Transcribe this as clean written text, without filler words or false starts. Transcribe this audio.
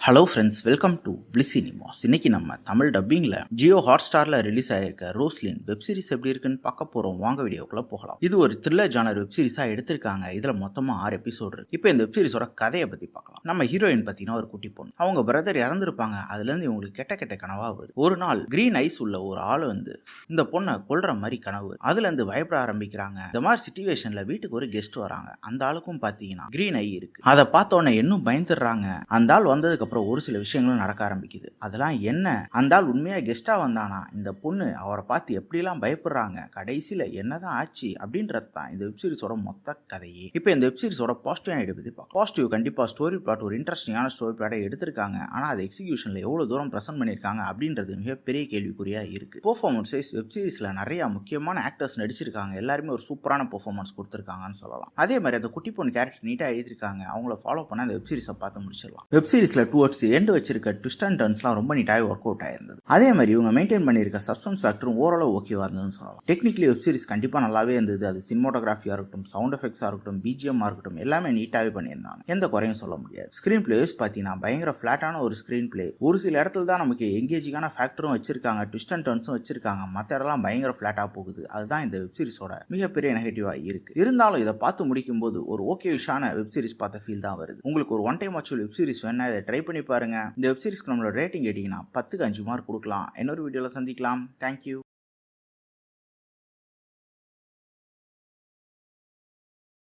Hello friends, welcome to Bliss Cinemas. இன்னைக்கு நம்ம தமிழ் டப்பிங்கில் ஜியோ ஹாட்ஸ்டாரில் ரிலீஸ் ஆகிருக்க ரோஸ்லின் வெப்சீரிஸ் எப்படி இருக்குன்னு பார்க்க போகிறோம். வாங்க வீடியோக்குள்ளே போகலாம். இது ஒரு த்ரில்லர் ஜானர் வெப்சீரிஸாக எடுத்திருக்காங்க. இதில் மொத்தமாக 6 எபிசோடு இருக்கு. இப்போ இந்த வெப்சீரிஸோட கதையை பற்றி பார்க்கலாம். நம்ம ஹீரோயின் பார்த்தீங்கன்னா ஒரு குட்டி பொண்ணு. அவங்க பிரதர் இறந்துருப்பாங்க. அதுலேருந்து இவங்களுக்கு கெட்ட கெட்ட கனவாக வருது. ஒரு நாள் கிரீன் ஐஸ் உள்ள ஒரு ஆள் வந்து இந்த பொண்ணை கொல்ற மாதிரி கனவு. அதுலேருந்து பயப்பட ஆரம்பிக்கிறாங்க. இந்த மாதிரி சிச்சுவேஷனில் வீட்டுக்கு ஒரு கெஸ்ட் வராங்க. அந்த ஆளுக்கும் பார்த்தீங்கன்னா கிரீன் ஐ இருக்கு. அதை பார்த்த உடனே இன்னும் பயந்துடுறாங்க. அந்த ஆள் வந்ததுக்கு அப்புறம் ஒரு சில விஷயங்களும் நடக்க ஆரம்பிக்குது. அதெல்லாம் என்ன, அந்த ஆள் உண்மையா கெஸ்டா வந்தானா, இந்த பொண்ணு அவரை பார்த்து எப்படிலாம் பயப்படுறாங்க, கடைசியில என்னதான் ஆச்சு அப்படின்றது தான் இந்த வெப்சீரிஸோட மொத்த கதையே. இப்போ இந்த வெப்சீரிஸோட பாசிட்டிவ் ஐடியா பத்தி பார்க்கலாம். பாசிட்டிவ் கண்டிப்பா ஸ்டோரி பிளாட் ஒரு இன்ட்ரெஸ்டிங்கான ஸ்டோரி பிளாட்டை எடுத்திருக்காங்க. ஆனா அது எக்ஸிகியூஷன்ல எவ்வளவு தூரம் பிரசன்ட் பண்ணிருக்காங்க அப்படின்றது மிகப்பெரிய கேள்விக்குறியா இருக்கு. பெர்ஃபார்மன்ஸ் வைஸ் வெப்சீரிஸ்ல நிறைய முக்கியமான ஆக்டர்ஸ் நடிச்சிருக்காங்க. எல்லாருமே ஒரு சூப்பரான பெர்ஃபார்மன்ஸ் கொடுத்திருக்காங்கன்னு சொல்லலாம். அதே மாதிரி அந்த குட்டி பொண்ணு கேரக்டர் நீட்டா எழுதிருக்காங்க. அவங்கள ஃபாலோ பண்ண அந்த வெப்சீரிஸை பார்த்து முடிச்சிடலாம். வெப்சீரிஸ்ல டுவர்ட்ஸ் எண்ட் வச்சிருக்க ட்விஸ்ட் அண்ட் டர்ன்ஸ்லாம் ரொம்ப நீட்டாக ஒர்க் அவுட் ஆயிருந்தது. அதே மாதிரி இவங்க மெயின்டைன் பண்ணியிருக்க சஸ்பென்ஸ் ஃபேக்டரும் ஓரளவு ஓகேவா இருந்ததுன்னு சொல்லலாம். டெக்னிக்கலி வெப்சீரிஸ் கண்டிப்பாக நல்லாவே இருந்தது. அது சினிமோட்டோகிராஃபியா இருக்கட்டும், சவுண்ட் எஃபெக்ட்ஸாக இருக்கட்டும், பிஜிஎம்மாக இருக்கட்டும், எல்லாமே நீட்டாகவே பண்ணியிருந்தாங்க. எந்த குறையும் சொல்ல முடியாது. ஸ்கிரீன் பிளேஸ் பார்த்தீங்கன்னா பயங்கர ஃபிளாட்டான ஒரு ஸ்கிரீன் பிளே. ஒரு சில இடத்துல தான் நமக்கு எங்கேஜிங்கான ஃபேக்டரும் வச்சிருக்காங்க, ட்விஸ்ட் அண்ட் டர்ன்ஸும் வச்சிருக்காங்க. மற்ற இடம்லாம் பயங்கர ஃபிளாட்டாக போகுது. அதுதான் இந்த வெப்சீரிஸோட மிகப்பெரிய நெகட்டிவாக இருக்கு. இருந்தாலும் இதை பார்த்து முடிக்கும் போது ஒரு ஓகே விஷான வெப்சீரிஸ் பார்த்த ஃபீல் தான் வருது. உங்களுக்கு ஒரு ஒன் டைம் வாட்ச் வெப்சீரிஸ் வேணா இதை ட்ரை பண்ணி பாருங்க. இந்த வெப்சீரிஸ்க்கு நம்மளோட ரேட்டிங் கேட்டிங்கன்னா 10க்கு 5 மார்க் கொடுக்கலாம். இன்னொரு வீடியோவில் சந்திக்கலாம். தேங்க்யூ.